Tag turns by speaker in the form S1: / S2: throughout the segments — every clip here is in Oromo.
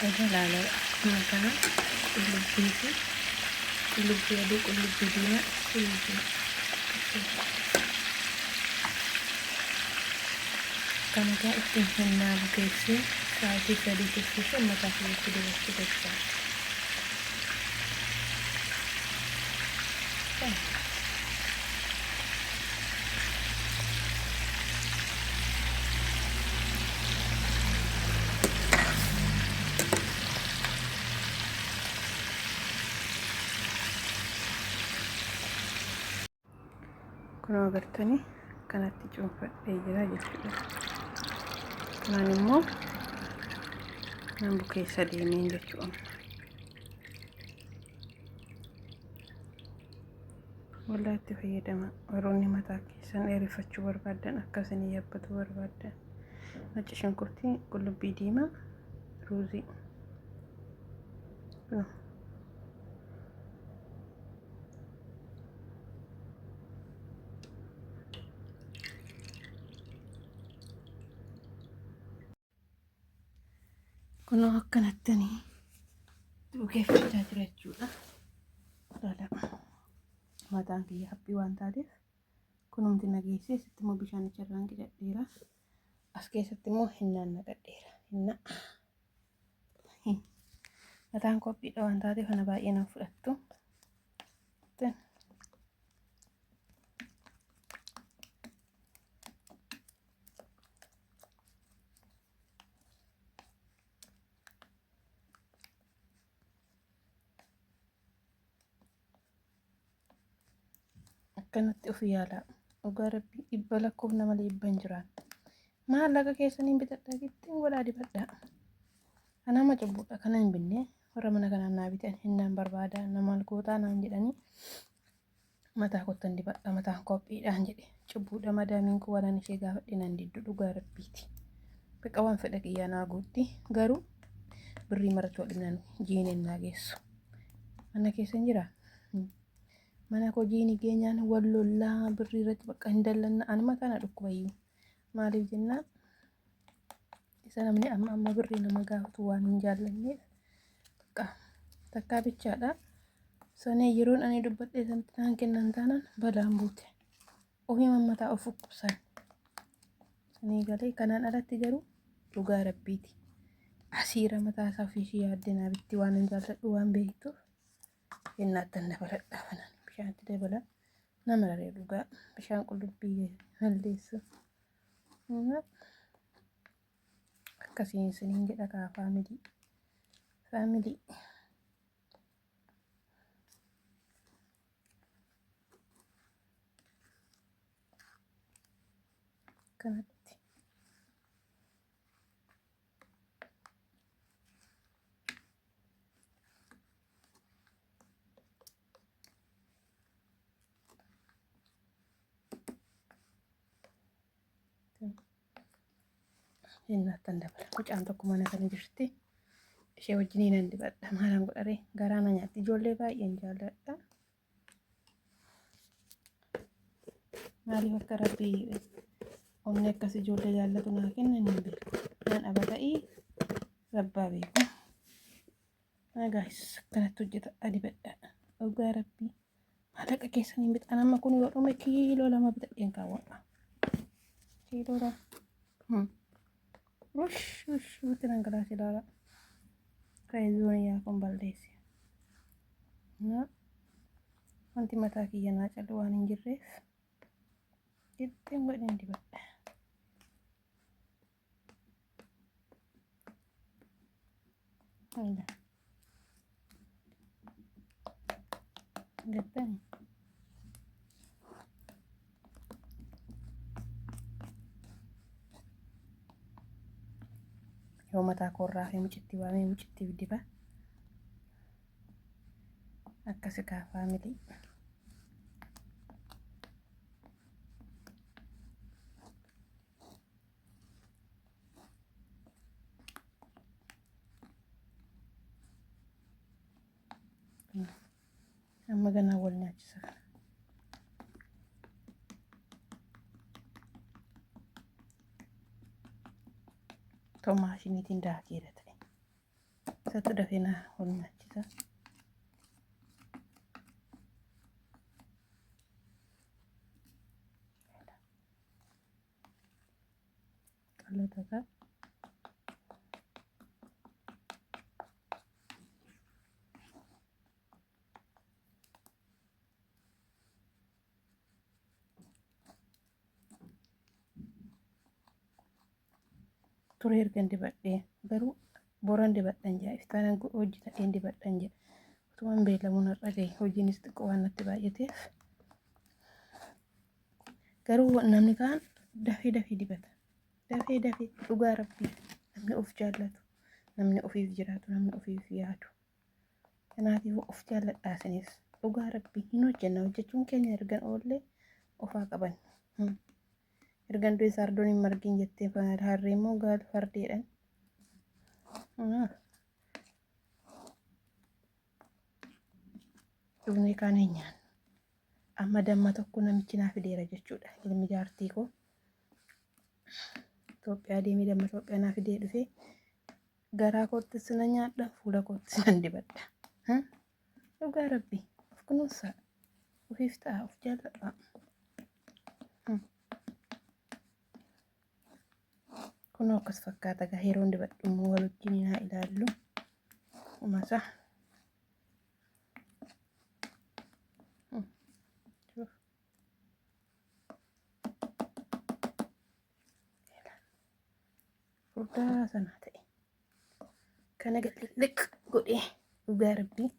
S1: Ada lala makanan qullubbii fi qullubbii adii qullubbii diimaa kan egaa ittiin hinnaa bukeessee sa'aatii 3 tursiisee mataa keessatti dibachuu jechuudha. Kun agartanii kanatti cuunfadhee jira jechuudha. Kanaan immoo nan bukeessa deemeen jechuudha. Walaa itti fayyadama. Warroonni mataa keessan dheereffachuu barbaadan akkasanii yabbatu barbaadan nacci shunkurtii, qullubbii diimaa, ruuzii. Kunoo akkanattanii bukeeffachaa jira jechuudha. Mataan kiyya haphii waan taateef kunumti nageessee sitti immoo bishaanicha irraan qicadheera. As keessatti immoo hinnaan naqadheera. Hinna mataan qophiidha waan taateef kana baay'ee nan fudhattu. Akkanatti of yaalaa. Dhugaa rabbii dhibba lakkoofna malee dhibba hin jiraan. Maallaqa keessaniin bitadhaa gittiin godhaa dibadhaa. Anama cubbuudha kana hin binne warra mana kanaan naa bitan hinnaan barbaada nama alkootaa naan jedhanii mataa kottan dibadhaa mataan qophiidhaan jedhe cubbuudha madaamiin kun waan ishee gaafadhe nan diddu dhugaa rabbiiti. Baqa waan fedha kiyyaa naa guutti garuu birrii maratu waliin jiiniin naa geessu. Mana keessan jiraa? Mana koo jiini geenyaan wal lollaa birrii irratti bakka hin dallanna anuma kana dhukkubayyuu. Maaliif jennaan isa namni amma birrii nama gaafatu waan hin jaallanneef bakka takkaa bichaadha. Sanee yeroon ani dubbadhee sanatti naan kennan taanaan balaan buute. Ofii mammataa of dhukkubsan. Sanee galee kanaan alatti garuu dhugaa rabbiiti. Asiira mataa isaa fi ishee yaaddinaa bitti waan hin jaalladhu waan beektuuf hinnaattan dabaladhaa kanan bishaanitti dabala nama raree dhugaa bishaan qullubbii malleessu. Akkasiin isiniin jedha kaa faamilii. Kanatti hinnaattan dabala. Mucaan tokko mana kana jirti. Ishee wajjin nan dibadha. Maalaan godharee garaa na nyaatti. Ijoollee baay'een jaalladha. Maaliif akka rabbii onni akkas ijoollee jaallatu naa kenna hin beeku. Nan abata'ii rabbaa beeku. Nagaas akkanatti hojjeta dibadha. Dhugaa rabbii maallaqa keessaniin bitan amma kun yoo dhume kiiloo 2 bitadheen kaawwadha. Kiiloo 2. Ush bitti dhangalaasee laala. Kaayizoon yaa kun balleesse. Wanti mataa kiyya naa callu waan hin jirreef ittiin godhin dibadha. Gattani. Yoo mataa korraa fi mucitti waamee mucitti diba. Akkasi kaa faamilii. Amma ganaa wal nyaachisa kana. Too maashiniitiin daakeera ta'e. keessatti dafee na honnachisa. Qallataka. Ture ergan dibadhee garuu boran dibadhan jaa iftaan hojii ta'een dibadhan jaa utuman beelamuun har'a gahe hojiinis xiqqoo waan natti baay'ateef garuu namni kaan dafee dibata dafee dhugaa rabbii namni of jaallatu namni ofiif jiraatu namni ofiif yaadu kanaatiif of jaalladhaa isinis dhugaa rabbii hin hojjenna hojjechuun keenya ergan oollee ofaa qaban. Ergan du'i sardoon hin margin jettee harree immoo gaal fardeedhaan. Dhumni kaan hin nyaannu. Amma damma tokko namichi naa fideera jechuudha. Ilmi jaartii koo Itoophiyaa deemee damma Itoophiyaa naa fidee dhufee garaa koottis na nyaadha fuula koottis nan dibadha. Dhugaa rabbii of kunuunsaa ofiif ta'a of jaalladhaa. Kun akkas fakkaata gaa yeroon dibadhu immoo wal wajjin haa ilaallu. Masa. Furdaa sana ta'e. Kana liq godhee dhugaa rabbii.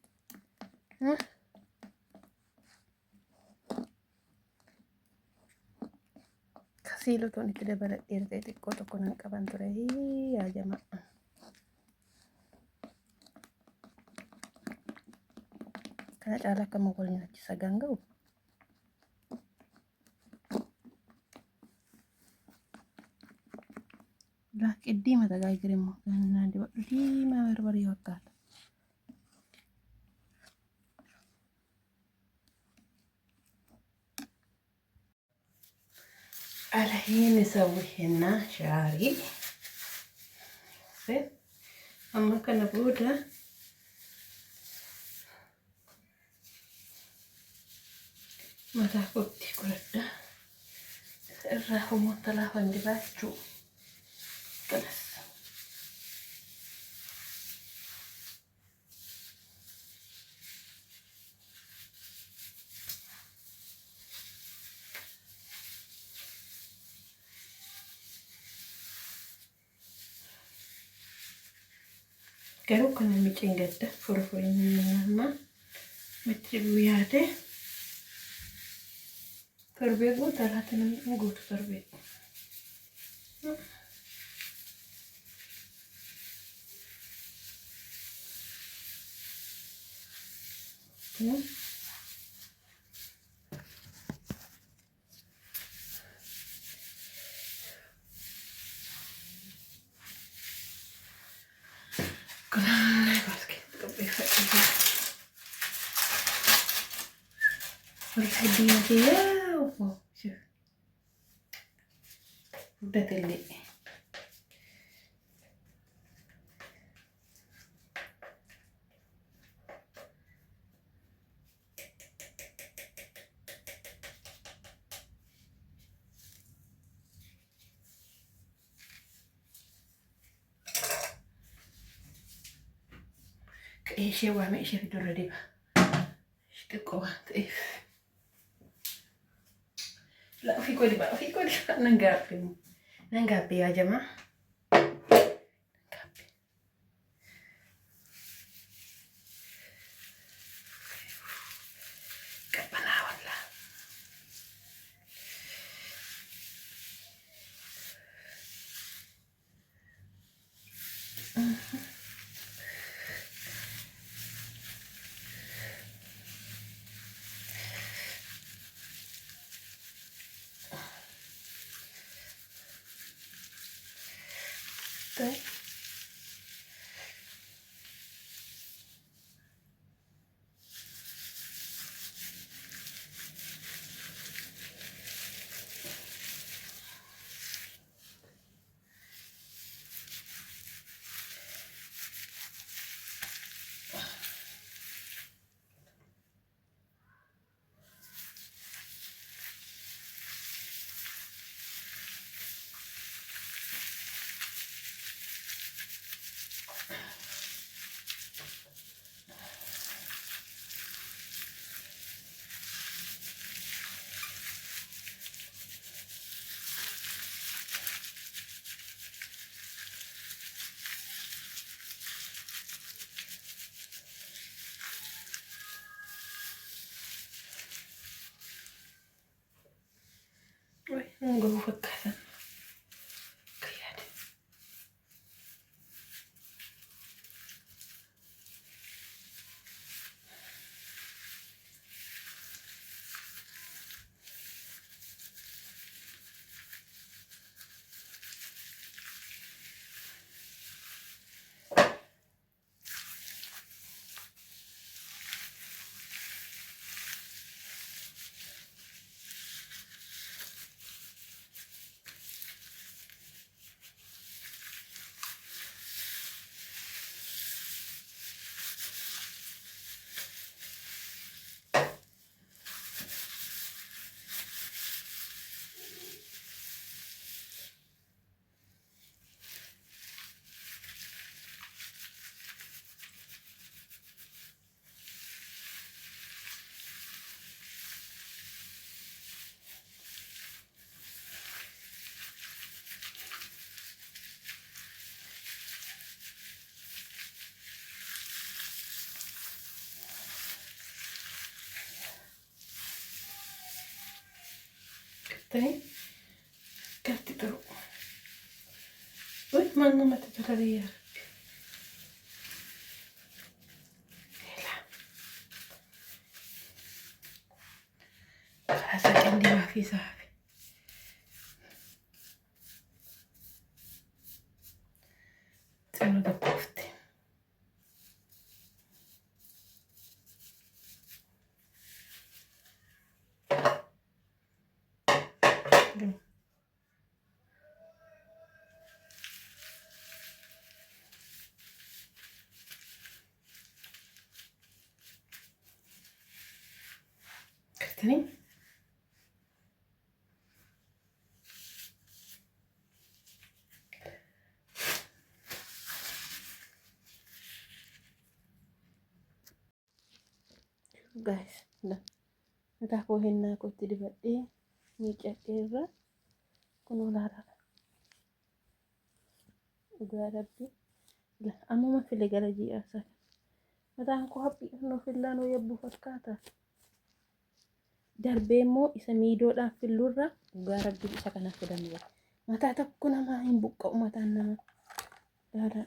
S1: Siilotuun itti dabaladheera ta'e xiqqoo tokko nan qaban ture yaa jamaa. Kana caala akka wal nyaachisa ganga'u. Laaqiddii mata gaagire immoo naan dibadhu diimaa barbarii fakkaata. الحين نسوي هنا شعري أما كان بودة ما تاخدتي كرده الراحو مطلع عندي باجو كلاس Garuu kan namichi hin gadda furfurii nama mitti guyyaate torbee guutuu laata namni guutuu torbee. والحدية يا وفو شوف بدات اللي كأي شيء وعمل شيء في دور ريبة اشتقوا طيف لا في كل بقى في كل ننقابي يا جماعة ننقابي قبنا ولا طيب Naannoo garuu fakkaatan. Tani katti turu. Wait, mana mati tolari ya. Rasa kendi mafi safi. Tunu da pofte. Tani. Guys, dah. Dah aku henna aku ti dibadhe miicadheerra kun ulaara. Dhugaa rabbi. Lah amma file gara ji'a sa. Mataan koo haphii no fillaan yabbu fakkaata. Darbee immoo isa miidoodhaan filluurra dhugaa rabbi isa kana fidannu. Mataa tokko namaa hin buqqa'u mataan nama. Daadha.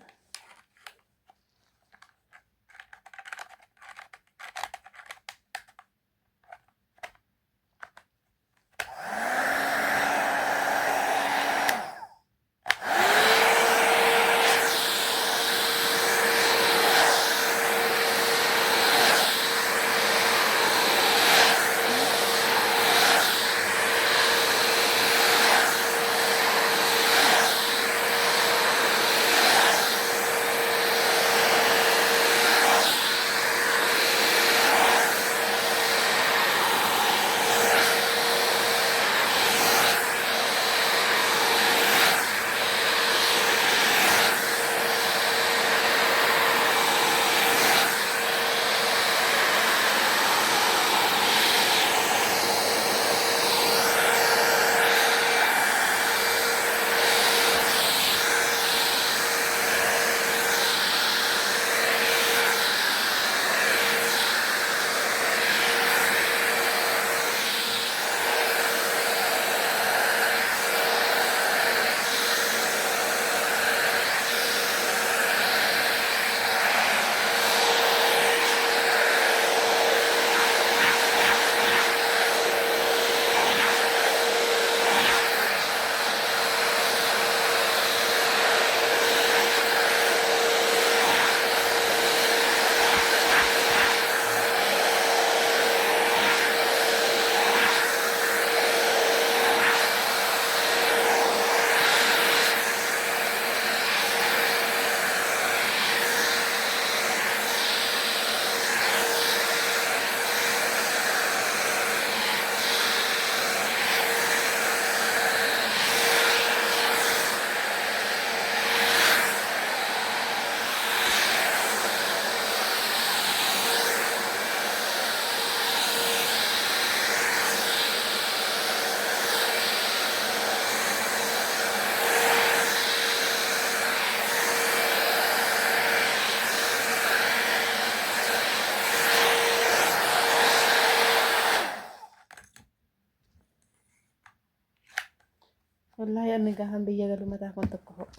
S1: Inni gaafan biyya galu mataa kun tokko ho'u.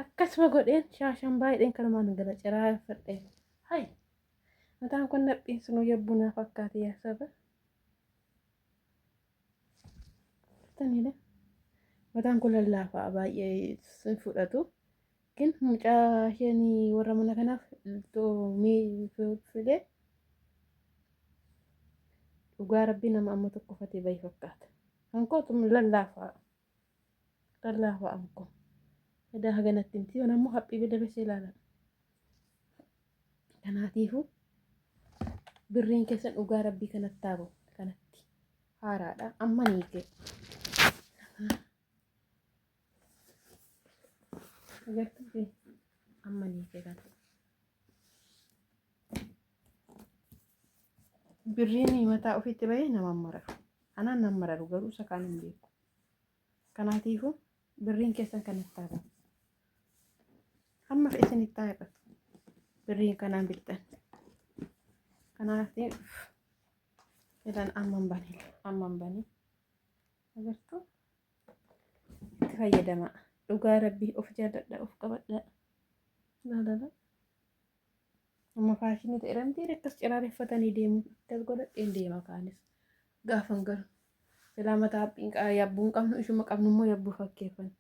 S1: Akkasuma godheen shaashan baay'een kanumaan gala ciraa fadhee. Hay mataan kun naphiin sunuu yabbunaa fakkaate yaa saba. Tanidha. Mataan kun lallaafaa baay'ee sin fudhatu. Kin mucaa isheen warra mana kanaaf mii fide dhugaa rabbii nama amma tokko fatee bayi fakkaata. Hankootum lallaafaa anko. Edaa haganatti miti yoon ammoo haphii bida besee ilaalan. Kanaatiifuu birriin keessan dhugaa rabbii kanatti taabu kanatti haaraadha amma niige. Agartuu amma niige kana. Birriin mataa ofiitti bahee nama mararu. Anaan nama mararu garuu isa kaan hin beeku. Kanaatiifuu birriin keessan kanatti taabu. Amma fe'isanitti taa'eera. Birriin kanaan bittan. Kanaatiif jedhan amman banii. Agartuu itti fayyadamaa. Dhugaa rabbii of jaalladha of qabadha. Laalala. Amma faashinii ta'e ramtii akkas ciraareffatanii deemu. Akkas godhadheen deema kaanis. Gaafan galu. Silaa mataa haphiin yabbuun qabnu ishuma qabnu immoo yabbuu fakkeeffanna.